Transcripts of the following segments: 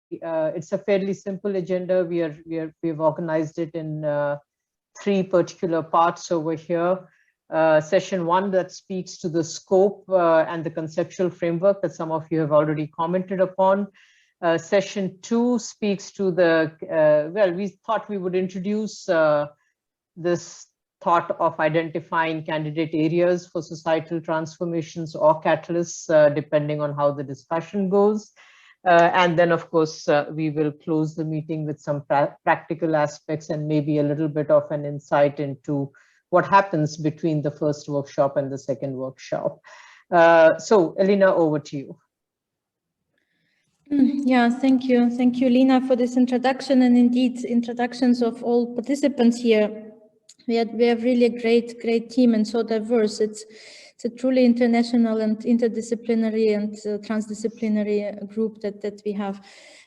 it's a fairly simple agenda. We've organized it in 3 particular parts over here. Session 1 that speaks to the scope and the conceptual framework that some of you have already commented upon. Session 2 speaks to the, well, we thought we would introduce this thought of identifying candidate areas for societal transformations or catalysts, depending on how the discussion goes. And then, of course, we will close the meeting with some practical aspects and maybe a little bit of an insight into what happens between the first workshop and the second workshop. So, Elena, over to you. Yeah, thank you. Thank you, Lina, for this introduction, and indeed introductions of all participants here. We have really a great team and so diverse. It's a truly international and interdisciplinary and transdisciplinary group that we have.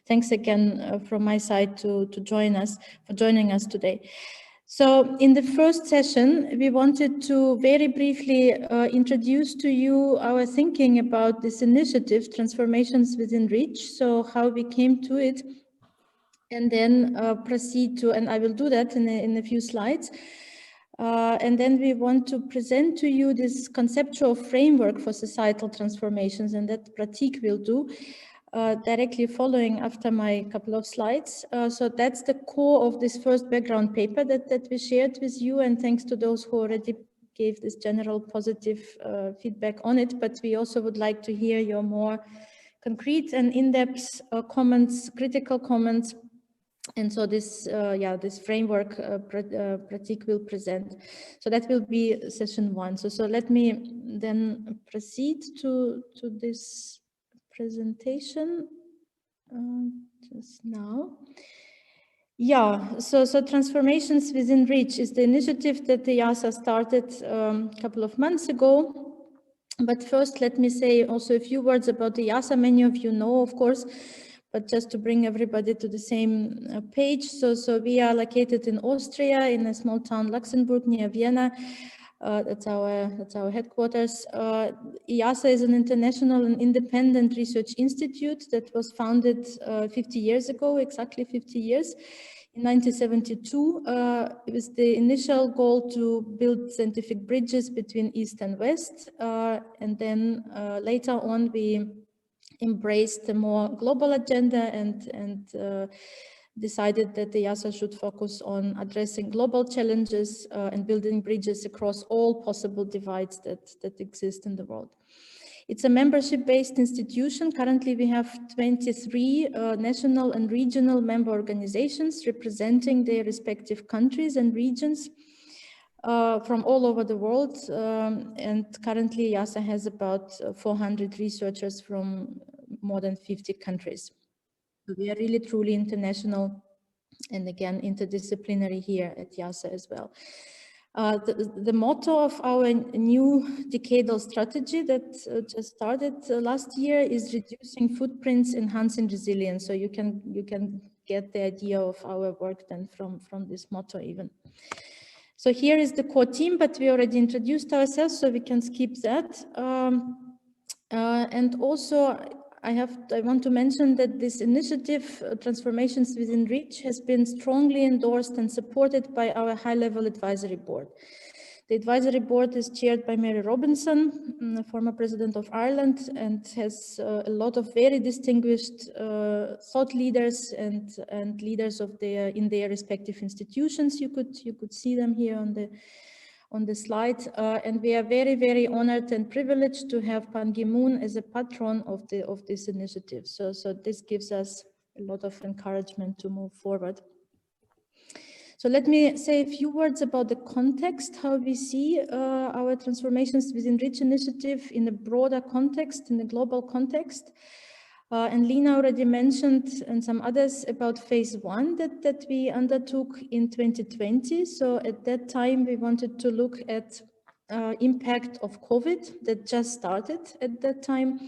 Thanks again from my side for joining us today. So in the first session, we wanted to very briefly introduce to you our thinking about this initiative, Transformations Within Reach, so how we came to it, and then proceed to, and I will do that in a few slides. And then we want to present to you this conceptual framework for societal transformations, and that Pratik will do directly following after my couple of slides. So that's the core of this first background paper that we shared with you, and thanks to those who already gave this general positive feedback on it. But we also would like to hear your more concrete and in-depth comments, critical comments. And so this, this framework Pratik will present. So that will be session 1. So let me then proceed to this presentation just now. Yeah, so Transformations Within Reach is the initiative that the IIASA started a couple of months ago. But first, let me say also a few words about the IIASA. Many of you know, of course, but just to bring everybody to the same page. So we are located in Austria, in a small town, Luxembourg, near Vienna. That's our headquarters. IIASA is an international and independent research institute that was founded 50 years ago, exactly 50 years. In 1972, it was the initial goal to build scientific bridges between East and West. And then later on, we embraced a more global agenda and decided that the IIASA should focus on addressing global challenges and building bridges across all possible divides that exist in the world. It's a membership-based institution. Currently, we have 23 national and regional member organizations representing their respective countries and regions from all over the world. And currently, IIASA has about 400 researchers from more than 50 countries. So we are really truly international and again, interdisciplinary here at IIASA as well. The motto of our new decadal strategy that just started last year is reducing footprints, enhancing resilience. So you can get the idea of our work then from this motto even. So here is the core team, but we already introduced ourselves, so we can skip that. And also, I want to mention that this initiative, Transformations Within Reach, has been strongly endorsed and supported by our high-level advisory board. The advisory board is chaired by Mary Robinson, former president of Ireland, and has a lot of very distinguished thought leaders and leaders of in their respective institutions. You could see them here on the slide, and we are very, very honored and privileged to have Ban Ki-moon as a patron of this initiative. So this gives us a lot of encouragement to move forward. So let me say a few words about the context, how we see our Transformations Within Reach initiative in a broader context, in a global context. And Lina already mentioned, and some others, about phase 1 that we undertook in 2020. So at that time, we wanted to look at impact of COVID that just started at that time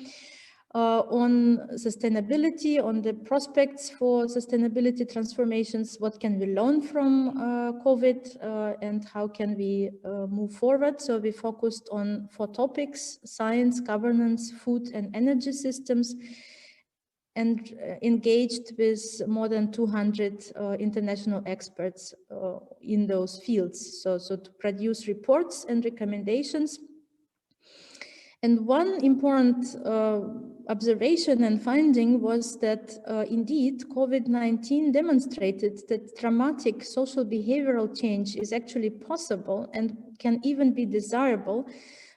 on sustainability, on the prospects for sustainability transformations, what can we learn from COVID and how can we move forward. So we focused on 4 topics: science, governance, food and energy systems, and engaged with more than 200 international experts in those fields. So to produce reports and recommendations. And one important observation and finding was that indeed COVID-19 demonstrated that dramatic social behavioral change is actually possible and can even be desirable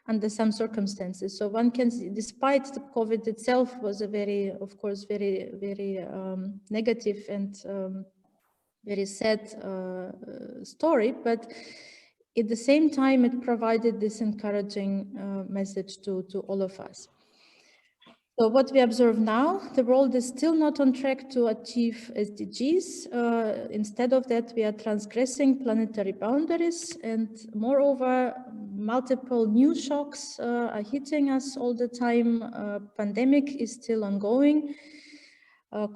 under some circumstances. So one can see, despite the COVID itself was a very, of course, very negative and very sad story, but at the same time, it provided this encouraging message to all of us. So what we observe now, the world is still not on track to achieve SDGs. Instead of that, we are transgressing planetary boundaries, and moreover, multiple new shocks are hitting us all the time. Pandemic is still ongoing.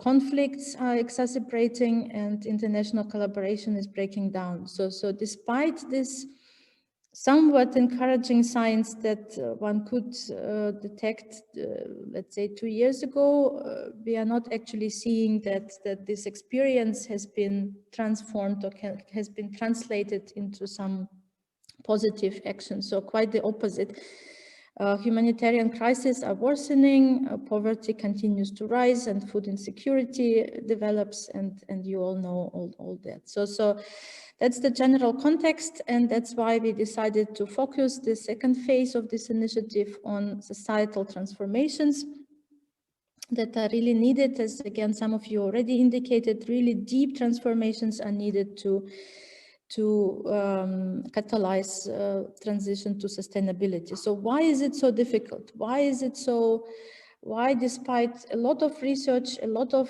Conflicts are exacerbating, and international collaboration is breaking down. So despite this somewhat encouraging signs that one could detect, let's say 2 years ago, we are not actually seeing that this experience has been transformed or has been translated into some positive action. So quite the opposite. Humanitarian crises are worsening, poverty continues to rise, and food insecurity develops, and you all know all that. So that's the general context, and that's why we decided to focus the second phase of this initiative on societal transformations that are really needed. As again, some of you already indicated, really deep transformations are needed to catalyze transition to sustainability. So why is it so difficult? Why despite a lot of research, a lot of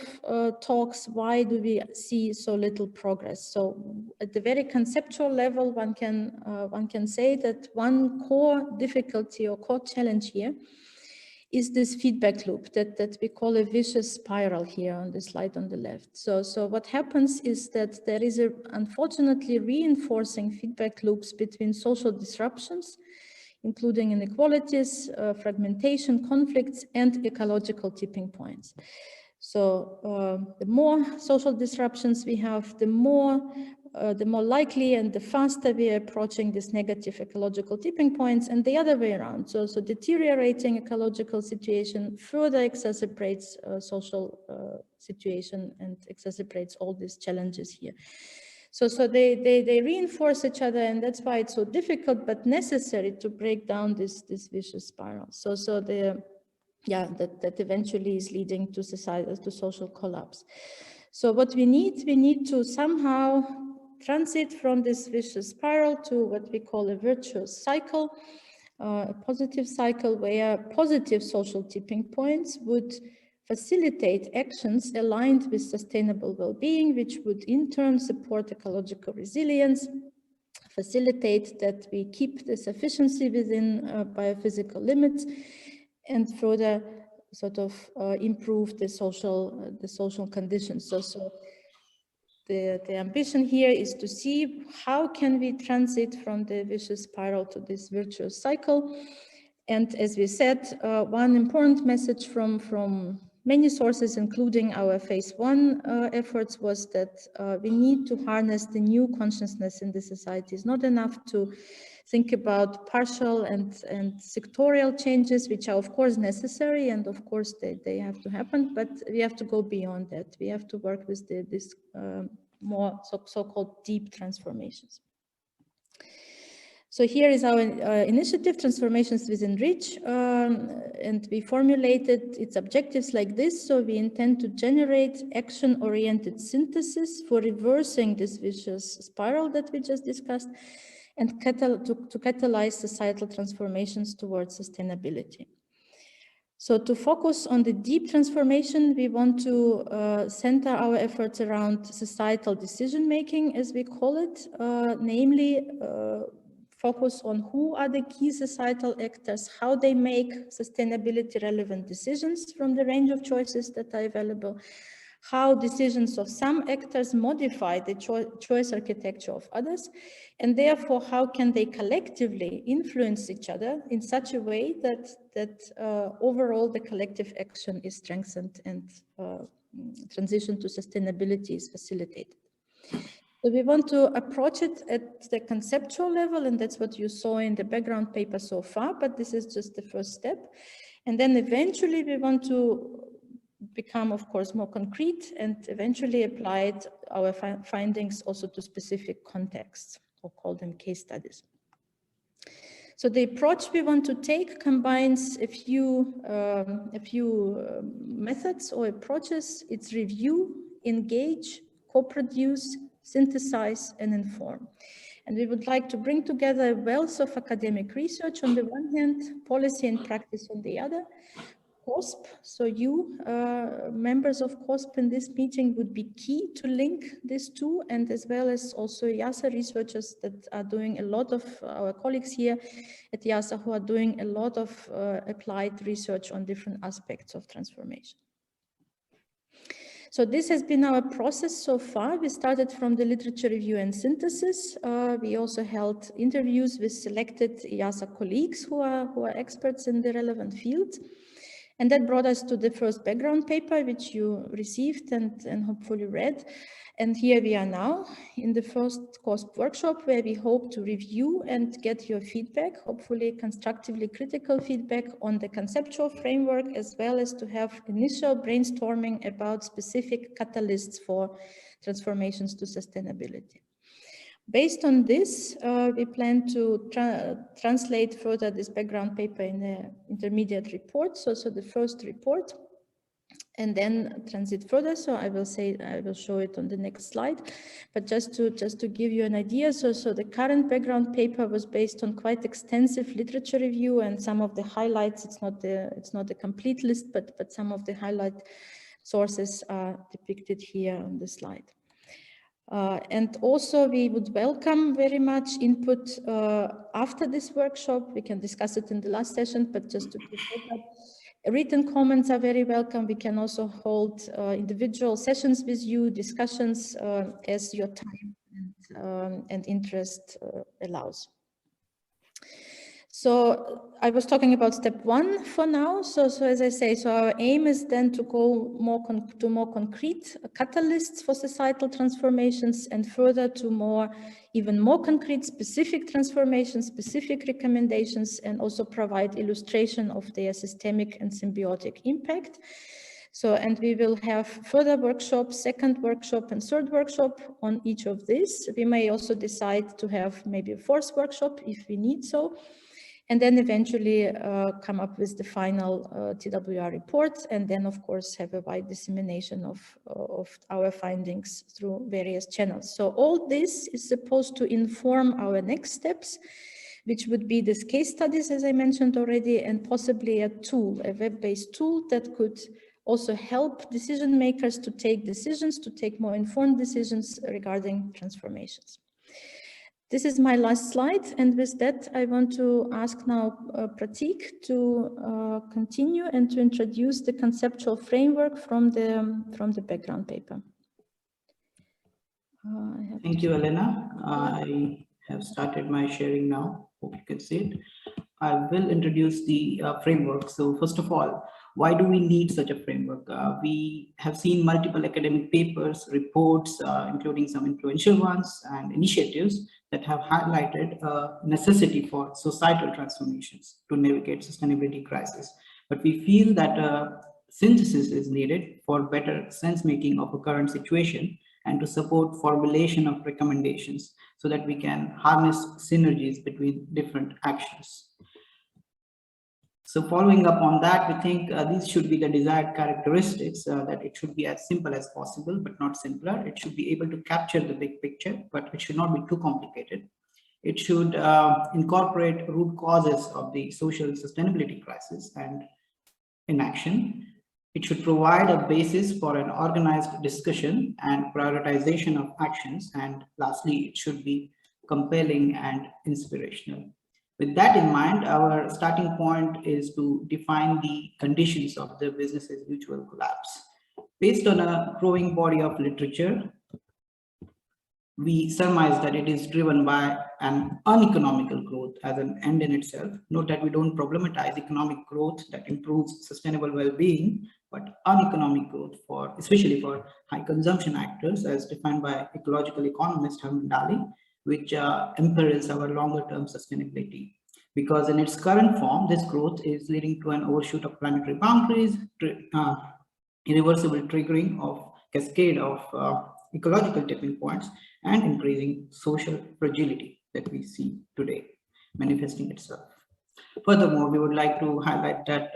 talks, why do we see so little progress? So at the very conceptual level, one can say that one core difficulty or core challenge here is this feedback loop that we call a vicious spiral here on the slide on the left. So what happens is that there is unfortunately reinforcing feedback loops between social disruptions, including inequalities, fragmentation, conflicts, and ecological tipping points. So the more social disruptions we have, the more likely and the faster we are approaching this negative ecological tipping points, and the other way around. So deteriorating ecological situation further exacerbates social situation and exacerbates all these challenges here. So they reinforce each other, and that's why it's so difficult but necessary to break down this vicious spiral. So that eventually is leading to social collapse. So what we need to somehow transit from this vicious spiral to what we call a virtuous cycle, a positive cycle where positive social tipping points would facilitate actions aligned with sustainable well-being, which would in turn support ecological resilience, facilitate that we keep this efficiency within biophysical limits, and further sort of improve the social conditions. So the ambition here is to see how can we transit from the vicious spiral to this virtuous cycle. And as we said, one important message from many sources, including our phase 1 efforts, was that we need to harness the new consciousness in the society. It's not enough to think about partial and sectorial changes, which are of course necessary, and of course they have to happen, but we have to go beyond that. We have to work with this more so-called deep transformations. So here is our initiative, Transformations Within Reach, and we formulated its objectives like this. So we intend to generate action-oriented synthesis for reversing this vicious spiral that we just discussed, and to catalyze societal transformations towards sustainability. So to focus on the deep transformation, we want to center our efforts around societal decision-making, as we call it, namely focus on who are the key societal actors, how they make sustainability relevant decisions from the range of choices that are available, how decisions of some actors modify the choice architecture of others, and therefore how can they collectively influence each other in such a way that overall the collective action is strengthened and transition to sustainability is facilitated. So we want to approach it at the conceptual level, and that's what you saw in the background paper so far, but this is just the first step. And then eventually we want to become, of course, more concrete and eventually apply our findings also to specific contexts, or call them case studies. So the approach we want to take combines a few methods or approaches. It's review, engage, co-produce, synthesize, and inform. And we would like to bring together a wealth of academic research on the one hand, policy and practice on the other. CoSP, so you, members of CoSP in this meeting, would be key to link these two, and as well as also IIASA researchers that are doing a lot of, our colleagues here at IIASA who are doing a lot of applied research on different aspects of transformation. So this has been our process so far. We started from the literature review and synthesis. We also held interviews with selected IIASA colleagues who are experts in the relevant field. And that brought us to the first background paper, which you received and hopefully read. And here we are now in the first CoSP workshop, where we hope to review and get your feedback, hopefully constructively critical feedback on the conceptual framework, as well as to have initial brainstorming about specific catalysts for transformations to sustainability. Based on this, we plan to translate further this background paper in an intermediate report, so the first report, and then transit further. So I will show it on the next slide, but just to give you an idea. So the current background paper was based on quite extensive literature review, and some of the highlights. It's not the complete list, but some of the highlight sources are depicted here on the slide. And also we would welcome very much input after this workshop. We can discuss it in the last session, but just to keep it up, written comments are very welcome. We can also hold individual sessions with you, discussions as your time and interest allows. So I was talking about step one for now. So as I say, so our aim is then to go more concrete catalysts for societal transformations, and further to even more concrete specific transformations, specific recommendations, and also provide illustration of their systemic and symbiotic impact. So, and we will have further workshops, second workshop and third workshop on each of these. We may also decide to have maybe a fourth workshop if we need so. And then eventually come up with the final TWR report, and then of course have a wide dissemination of our findings through various channels. So all this is supposed to inform our next steps, which would be these case studies, as I mentioned already, and possibly a tool, a web-based tool that could also help decision makers to take decisions, to take more informed decisions regarding transformations. This is my last slide, and with that, I want to ask now Pratik to continue and to introduce the conceptual framework from the background paper. Thank you, Elena. I have started my sharing now. Hope you can see it. I will introduce the framework. So first of all, why do we need such a framework? We have seen multiple academic papers, reports, including some influential ones and initiatives that have highlighted necessity for societal transformations to navigate sustainability crisis. But we feel that synthesis is needed for better sense-making of a current situation and to support formulation of recommendations so that we can harness synergies between different actions. So following up on that, we think these should be the desired characteristics, that it should be as simple as possible, but not simpler. It should be able to capture the big picture, but it should not be too complicated. It should incorporate root causes of the social sustainability crisis and inaction. It should provide a basis for an organized discussion and prioritization of actions. And lastly, it should be compelling and inspirational. With that in mind, our starting point is to define the conditions of the business as usual collapse. Based on a growing body of literature, we surmise that it is driven by an uneconomical growth as an end in itself. Note that we don't problematize economic growth that improves sustainable well-being, but uneconomic growth, especially for high consumption actors, as defined by ecological economist Herman Daly, which imperils our longer-term sustainability. Because in its current form, this growth is leading to an overshoot of planetary boundaries, irreversible triggering of cascade of ecological tipping points, and increasing social fragility that we see today manifesting itself. Furthermore, we would like to highlight that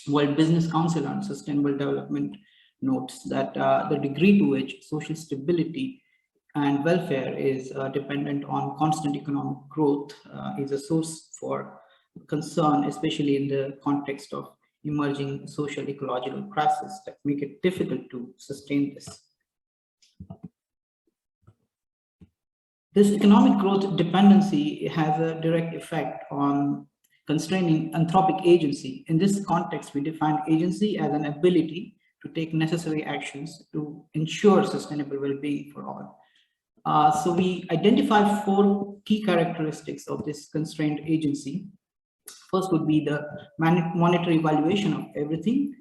World Business Council on Sustainable Development notes that the degree to which social stability and welfare is dependent on constant economic growth is a source for concern, especially in the context of emerging social ecological crises that make it difficult to sustain this. This economic growth dependency has a direct effect on constraining anthropic agency. In this context, we define agency as an ability to take necessary actions to ensure sustainable well-being for all. So we identify 4 key characteristics of this constrained agency. First would be the monetary valuation of everything,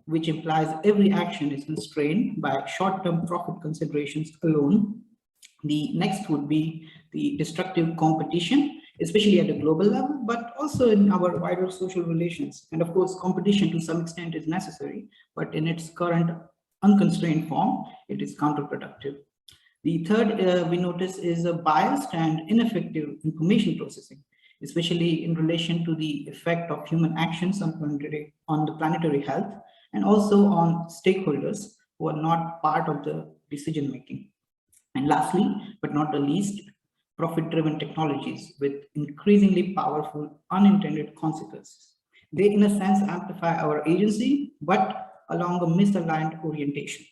which implies every action is constrained by short-term profit considerations alone. The next would be the destructive competition, especially at a global level, but also in our wider social relations. And of course, competition to some extent is necessary, but in its current unconstrained form, it is counterproductive. The third we notice is a biased and ineffective information processing, especially in relation to the effect of human actions on the planetary health, and also on stakeholders who are not part of the decision making. And lastly, but not the least, profit-driven technologies with increasingly powerful unintended consequences. They, in a sense, amplify our agency, but along a misaligned orientation.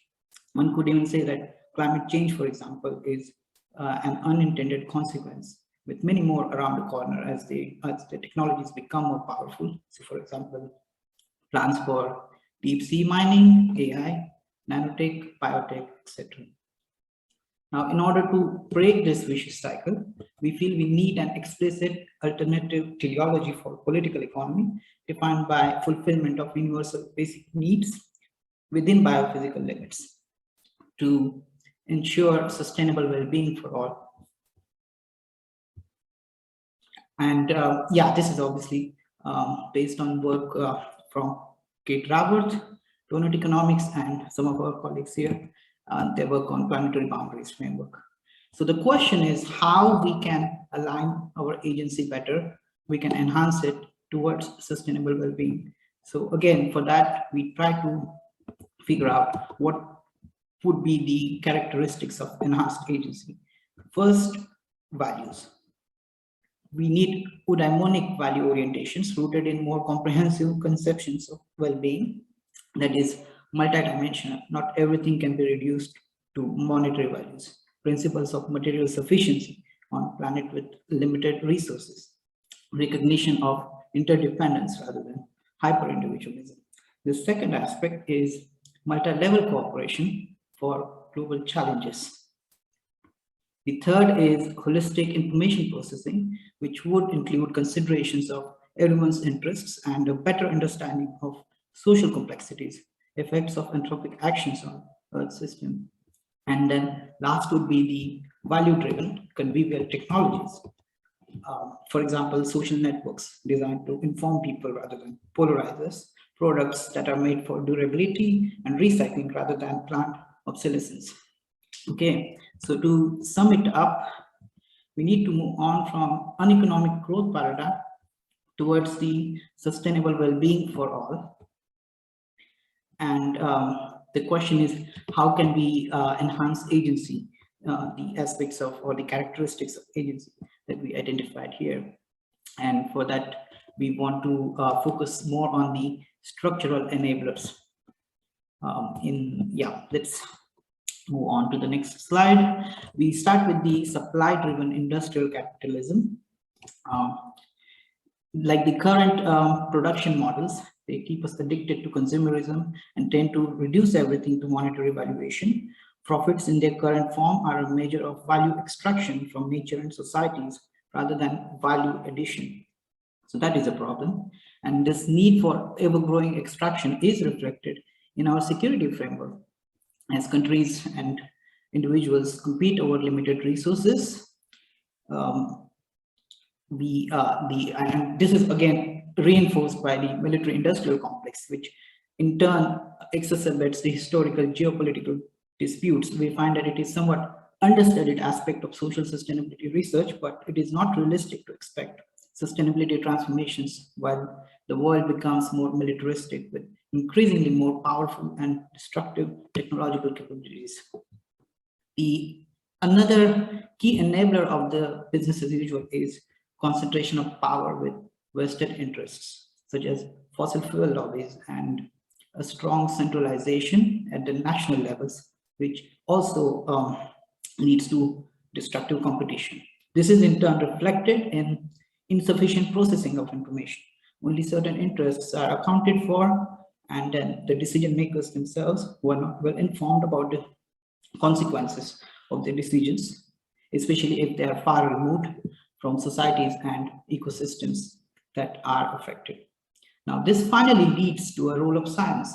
One could even say that climate change, for example, is an unintended consequence, with many more around the corner as the technologies become more powerful. So, for example, plans for deep sea mining, AI, nanotech, biotech, etc. Now, in order to break this vicious cycle, we feel we need an explicit alternative teleology for political economy defined by fulfillment of universal basic needs within biophysical limits to ensure sustainable well-being for all. And yeah, this is obviously based on work from Kate Raworth, Donut Economics, and some of our colleagues here. They work on planetary boundaries framework. So the question is how we can align our agency better, we can enhance it towards sustainable well-being. So again, for that, we try to figure out what would be the characteristics of enhanced agency. First, values. We need eudaimonic value orientations rooted in more comprehensive conceptions of well-being, that is multidimensional. Not everything can be reduced to monetary values. Principles of material sufficiency on a planet with limited resources. Recognition of interdependence rather than hyper-individualism. The second aspect is multi-level cooperation for global challenges. The third is holistic information processing, which would include considerations of everyone's interests and a better understanding of social complexities, effects of anthropic actions on Earth system. And then last would be the value-driven convivial technologies. For example, social networks designed to inform people rather than polarize us, products that are made for durability and recycling rather than planned obsolescence. Okay, so to sum it up, we need to move on from uneconomic growth paradigm towards the sustainable well-being for all. And the question is, how can we enhance agency, the aspects of or the characteristics of agency that we identified here. And for that, we want to focus more on the structural enablers. Let's move on to the next slide. We start with the supply-driven industrial capitalism. Like the current production models, They keep us addicted to consumerism and tend to reduce everything to monetary valuation. Profits in their current form are a measure of value extraction from nature and societies rather than value addition. So that is a problem. And this need for ever-growing extraction is reflected in our security framework. As countries and individuals compete over limited resources, and this is again reinforced by the military-industrial complex, which in turn exacerbates the historical geopolitical disputes. We find that it is somewhat understudied aspect of social sustainability research, but it is not realistic to expect sustainability transformations while the world becomes more militaristic with increasingly more powerful and destructive technological capabilities. Another key enabler of the business as usual is concentration of power with vested interests, such as fossil fuel lobbies and a strong centralization at the national levels, which also leads to destructive competition. This is in turn reflected in insufficient processing of information. Only certain interests are accounted for, and then the decision makers themselves who are not well informed about the consequences of their decisions, especially if they are far removed from societies and ecosystems that are affected. Now, this finally leads to a role of science.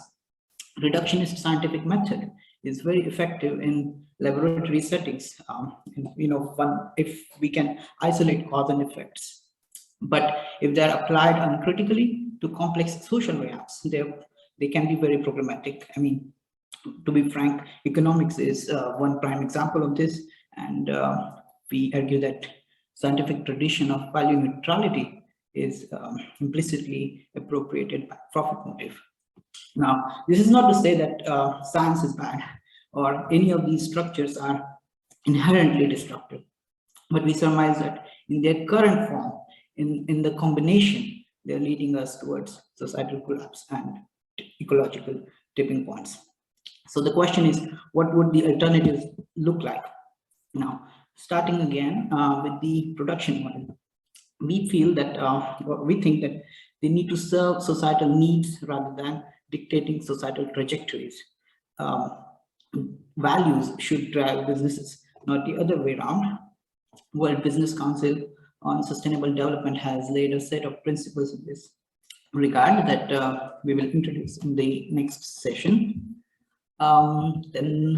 Reductionist scientific method is very effective in laboratory settings. If we can isolate cause and effects, but if they are applied uncritically to complex social realms, they can be very problematic. I mean, to be frank, economics is one prime example of this, and we argue that scientific tradition of value neutrality is implicitly appropriated by profit motive. Now, this is not to say that science is bad or any of these structures are inherently destructive, but we surmise that in their current form, in the combination, they're leading us towards societal collapse and ecological tipping points. So the question is, what would the alternatives look like? Now, starting again with the production model, we feel that, we think that they need to serve societal needs rather than dictating societal trajectories. Values should drive businesses, not the other way around. World Business Council on Sustainable Development has laid a set of principles in this regard that we will introduce in the next session. Then,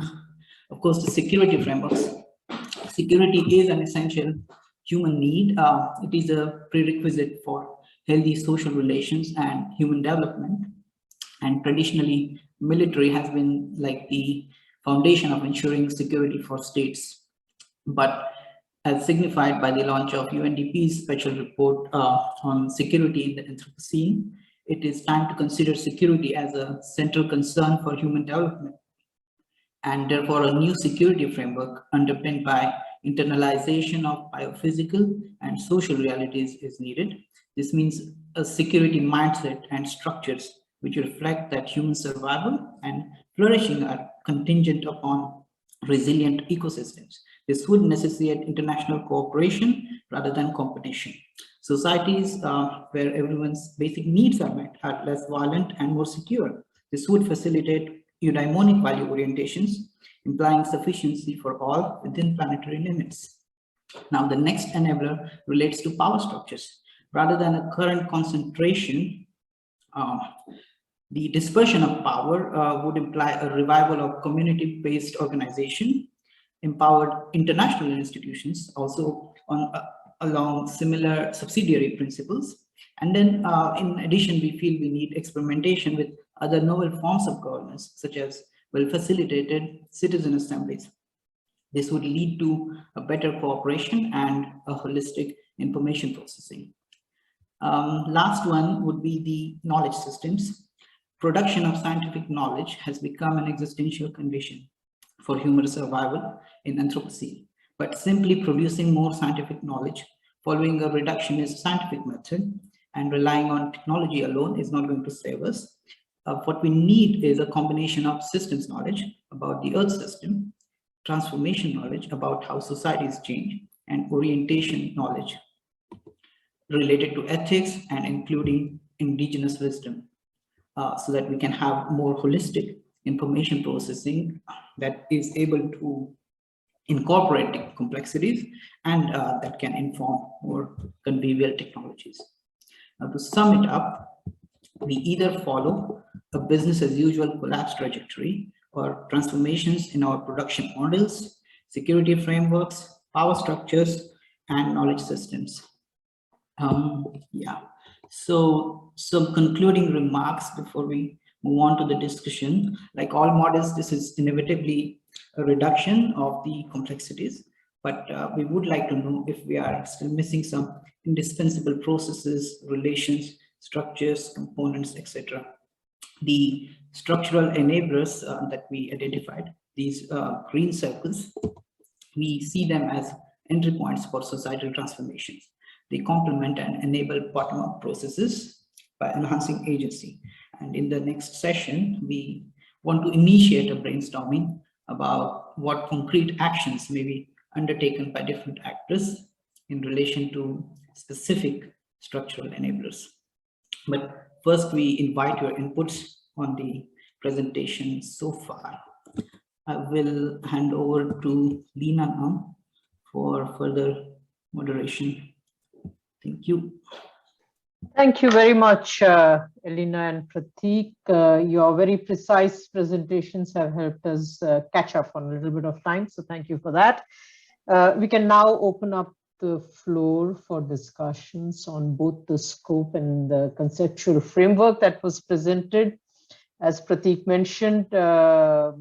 of course, the security frameworks. Security is an essential human need. It is a prerequisite for healthy social relations and human development. And traditionally, military has been like the foundation of ensuring security for states. But as signified by the launch of UNDP's special report on security in the Anthropocene, it is time to consider security as a central concern for human development. And therefore, a new security framework underpinned by internalization of biophysical and social realities is needed. This means a security mindset and structures which reflect that human survival and flourishing are contingent upon resilient ecosystems. This would necessitate international cooperation rather than competition. Societies where everyone's basic needs are met are less violent and more secure. This would facilitate eudaimonic value orientations, implying sufficiency for all within planetary limits. Now, the next enabler relates to power structures. Rather than a current concentration, the dispersion of power would imply a revival of community-based organization, empowered international institutions, also along similar subsidiary principles. And then in addition, we feel we need experimentation with other novel forms of governance, such as well-facilitated citizen assemblies. This would lead to a better cooperation and a holistic information processing. Last one would be the knowledge systems. Production of scientific knowledge has become an existential condition for human survival in Anthropocene. But simply producing more scientific knowledge, following a reductionist scientific method, and relying on technology alone is not going to save us. What we need is a combination of systems knowledge about the Earth system, transformation knowledge about how societies change, and orientation knowledge related to ethics and including indigenous wisdom. so that we can have more holistic information processing that is able to incorporate complexities and that can inform more convivial technologies. Now, to sum it up, we either follow a business as usual collapse trajectory or transformations in our production models, security frameworks, power structures, and knowledge systems. Yeah, so some concluding remarks before we move on to the discussion. Like all models, this is inevitably a reduction of the complexities, but we would like to know if we are still missing some indispensable processes, relations, structures, components, etc. The structural enablers that we identified, these green circles, we see them as entry points for societal transformations. They complement and enable bottom-up processes by enhancing agency. And in the next session, we want to initiate a brainstorming about what concrete actions may be undertaken by different actors in relation to specific structural enablers. But first, we invite your inputs on the presentation so far. I will hand over to Lina now for further moderation. Thank you. Thank you very much, Elena and Prateek. Your very precise presentations have helped us catch up on a little bit of time, so thank you for that. We can now open up the floor for discussions on both the scope and the conceptual framework that was presented. As Prateek mentioned, there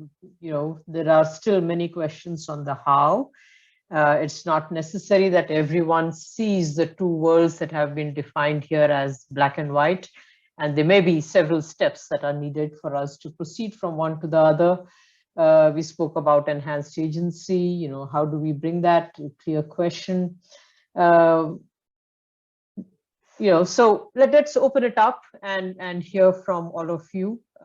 are still many questions on the how. It's not necessary that everyone sees the two worlds that have been defined here as black and white, and there may be several steps that are needed for us to proceed from one to the other. We spoke about enhanced agency, how do we bring that? A clear question. So let's open it up and hear from all of you.